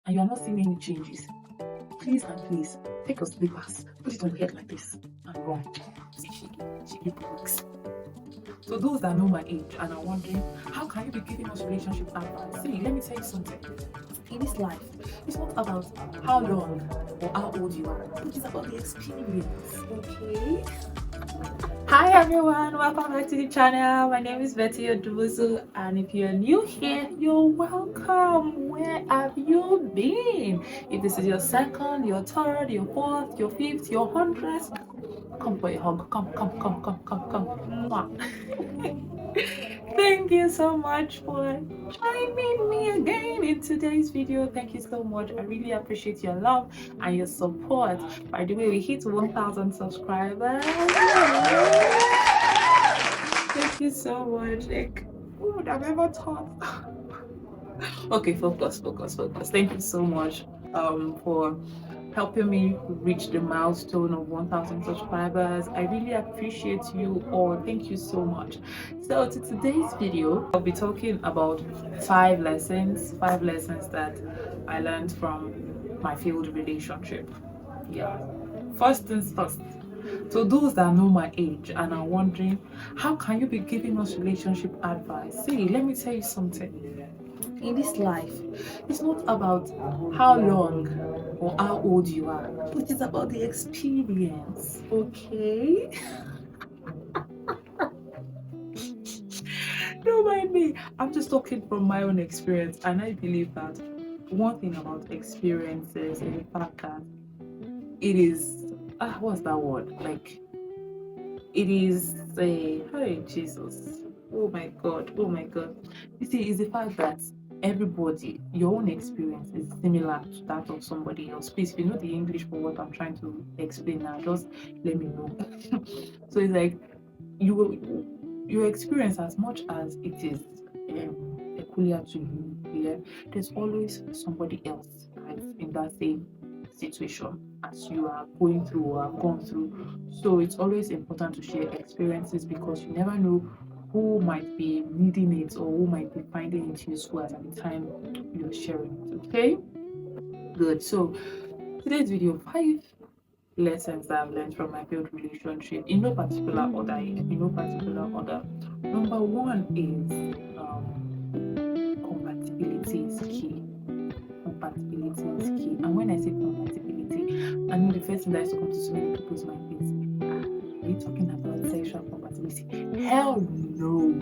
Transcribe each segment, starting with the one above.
and you are not seeing any changes, please and please take your slippers, put it on your head like this, and run. She works. So those that know my age and are wondering, how can you be giving us relationship advice? See, let me tell you something. In this life, it's not about how long or how old you are. It is about the experience, okay? Hi everyone, welcome back to the channel. My name is Betty Odubuzu, and if you're new here, you're welcome. Where have you been? If this is your second, your third, your fourth, your fifth, your 100th, come for a hug. Come. Mwah. Thank you so much for joining me again in today's video. Thank you so much. I really appreciate your love and your support. By the way, we hit 1,000 subscribers. Thank you so much. Like, who would have ever thought? Okay, focus. Thank you so much for helping me reach the milestone of 1,000 subscribers. I really appreciate you all. Thank you so much. So to today's video, I'll be talking about five lessons that I learned from my failed relationship. Yeah. First things first. So those that know my age and are wondering, how can you be giving us relationship advice? See, let me tell you something. In this life, it's not about how long or how old you are, but it's about the experience, okay? Don't mind me, I'm just talking from my own experience, and I believe that one thing about experiences is the fact that it is what's that word, like, it is a hey Jesus, oh my god, you see, it's the fact that everybody, your own experience is similar to that of somebody else. Please, if you know the English for what I'm trying to explain now, just let me know. So it's like your experience, as much as it is peculiar to you, yeah, there's always somebody else that's in that same situation as you are going through or have gone through. So it's always important to share experiences, because you never know who might be needing it or who might be finding it useful at the time you're sharing it. Okay, good. So today's video, 5 lessons that I've learned from my failed relationship, in no particular order. Number one is compatibility is key. And when I say compatibility, I know the first thing that is to come to so many people's mind is, are you talking about sexual compatibility? Hell no.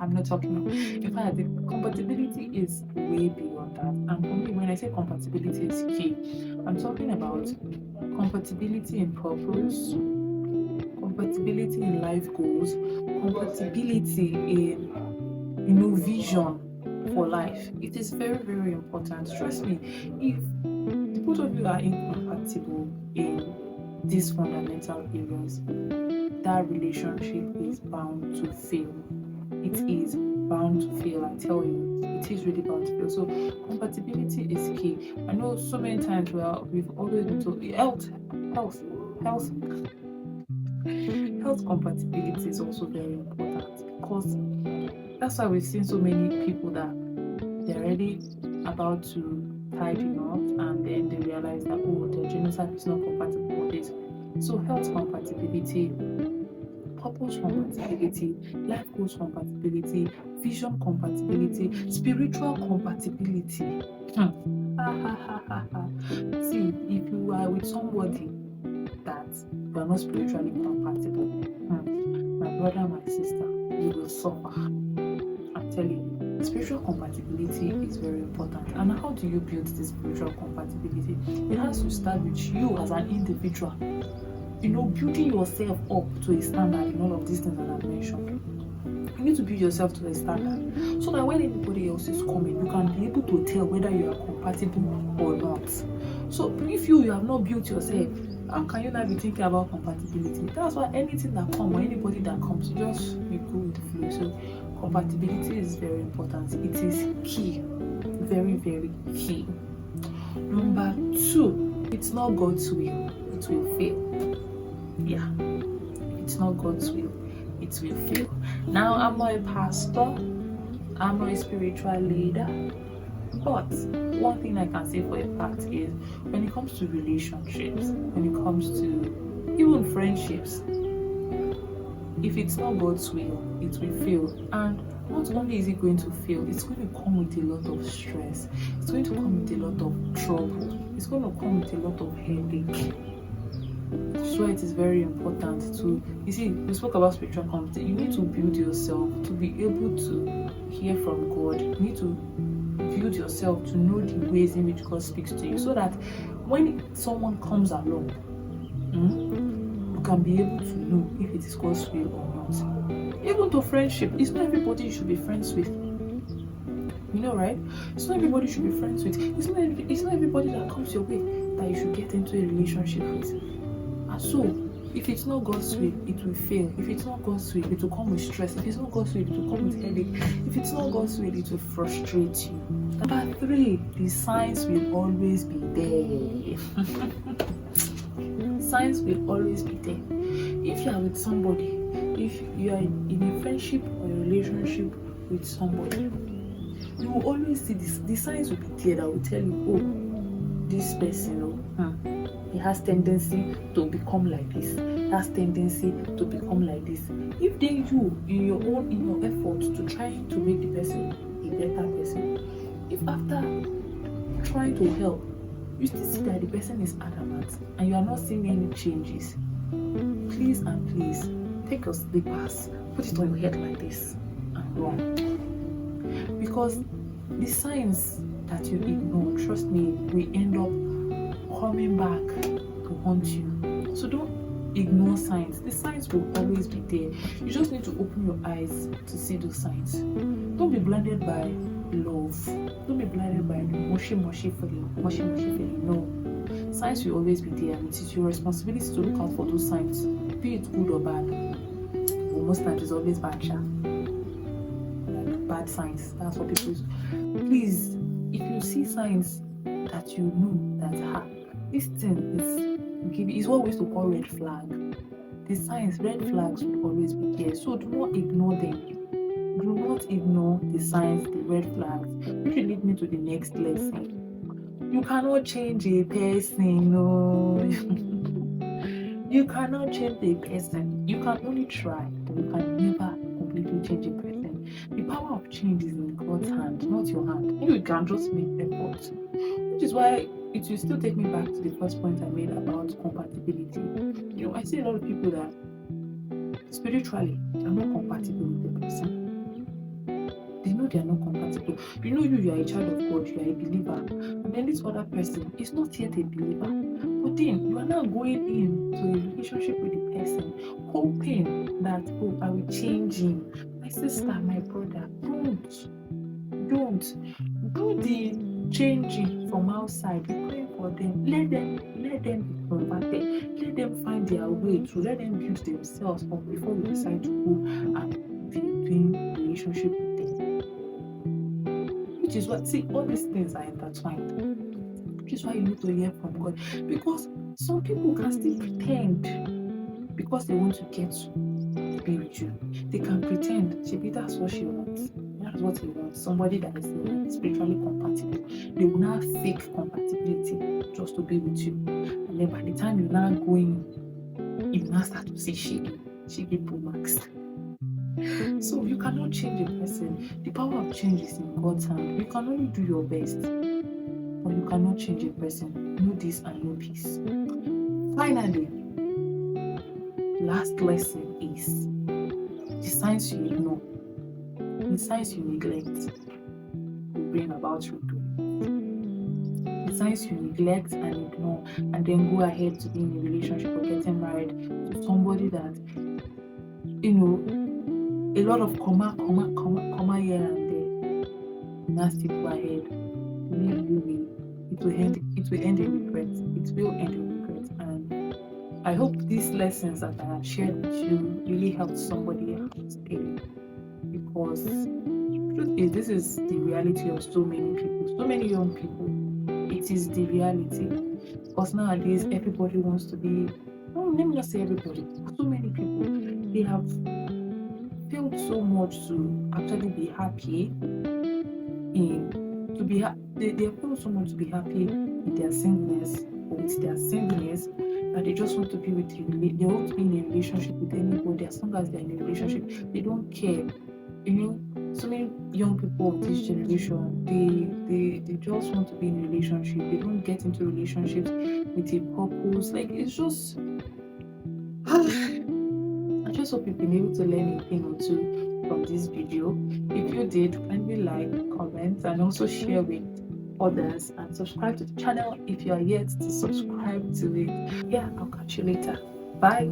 I'm not talking. In fact, the compatibility is way beyond that. And for me, when I say compatibility is key, I'm talking about compatibility in purpose, compatibility in life goals, compatibility in vision for life. It is very, very important. Trust me, if the both of you are incompatible in these fundamental areas, that relationship is bound to fail. It is bound to fail, I tell you. It is really bound to fail. So compatibility is key. I know so many times we've always been told health compatibility is also very important, because that's why we've seen so many people that they're already about to tidy up, and then they realize that, oh, their genotype is not compatible with this. So health compatibility, purpose compatibility, life goals compatibility, vision compatibility, spiritual compatibility. See, if you are with somebody that you are not spiritually compatible, my brother, my sister, you will suffer. I'm telling you, spiritual compatibility is very important. And how do you build this spiritual compatibility? It has to start with you as an individual. You know, building yourself up to a standard in all of these things that I've mentioned. You need to build yourself to a standard, so that when anybody else is coming, you can be able to tell whether you are compatible or not. So if you have not built yourself, how can you not be thinking about compatibility? That's why anything that comes or anybody that comes, you go with the flow. So compatibility is very important. It is key, very, very key. Number 2, it's not God's will, it will fail. Yeah, it's not God's will, it will fail. Now, I'm not a pastor, I'm not a spiritual leader, But one thing I can say for a fact is when it comes to relationships, when it comes to even friendships, if it's not God's will, it will fail. And not only is it going to fail, it's going to come with a lot of stress. It's going to come with a lot of trouble. It's going to come with a lot of headache. That's why it is very important to, you see, we spoke about spiritual competence. You need to build yourself to be able to hear from God. You need to build yourself to know the ways in which God speaks to you, so that when someone comes along, you can be able to know if it is God's will or not. Even to friendship, it's not everybody you should be friends with. You know, right? It's not everybody you should be friends with. It's not everybody that comes your way that you should get into a relationship with. And so, if it's not God's will, it will fail. If it's not God's will, it will come with stress. If it's not God's will, it will come with headache. If it's not God's will, it will frustrate you. Number 3, the signs will always be there. Signs will always be there. If you are with somebody, if you are in a friendship or a relationship with somebody, you will always see this. The signs will be there that will tell you, oh, this person, he has tendency to become like this. He has tendency to become like this. If then you, in your efforts to try to make the person a better person, if after trying to help, you still see that the person is adamant and you are not seeing any changes, please and please take your slippers, put it on your head like this and run. Because the signs that you ignore, trust me, will end up coming back to haunt you. So don't ignore signs. The signs will always be there. You just need to open your eyes to see those signs. Don't be blinded by love. Don't be blinded by the mushy feeling. No. Signs will always be there, and it is your responsibility to look out for those signs, be it good or bad. But most times it's always bad, like bad signs. That's what people use. Please, if you see signs that you know that this thing is what we used to call red flag. The signs, red flags will always be there. So do not ignore them. Do not ignore the signs, the red flags. Which will lead me to the next lesson. You cannot change a person, no. You cannot change a person. You can only try, but you can never completely change a person. The power of change is in God's hand, not your hand. You can just make efforts. Which is why it will still take me back to the first point I made about compatibility. You know, I see a lot of people that spiritually they are not compatible with the person. They know they are not compatible. You know, you are a child of God, you are a believer, and then this other person is not yet a believer. But then you are now going into a relationship with the person, hoping that, oh, I will change him. My sister, my brother, don't do the changing from outside. Be praying for them. Let them be converted. Let them find their way to. Let them build themselves up before you decide to go and be doing relationship with them. Which is what, see, all these things are intertwined. Which is why you need to hear from God, because some people can still pretend because they want to get to be with you. They can pretend. Maybe that's what she wants. That's what he wants. Somebody that is spiritually compatible. They will now fake compatibility just to be with you. And then by the time you now go in, you now start to see shaggy Pro Max. So you cannot change a person. The power of change is in God's hand. You can only do your best, but you cannot change a person. Know this and know peace. Finally, last lesson is the signs you ignore, the signs you neglect will bring about regret. The signs you neglect and ignore, and then go ahead to be in a relationship or getting married to somebody that, you know, a lot of comma here and there. Now still go ahead. It will end in regret. It will end in regret. And I hope these lessons that I have shared with you really helped somebody else today. Because the truth is, this is the reality of so many people, so many young people. It is the reality. Because nowadays everybody wants to be, let me not say everybody, so many people, they have failed so much to actually be happy they appeal someone to be happy with their singleness or with their singleness, and they just want to be with you. They want to be in a relationship with anybody as long as they're in a relationship. They don't care. You know, so many young people of this generation, they just want to be in a relationship. They don't get into relationships with a purpose. Like it's just I just hope you've been able to learn a thing or two from this video. If you did, kindly like, comment, and also share with others, and subscribe to the channel if you are yet to subscribe to it. Yeah, I'll catch you later. Bye.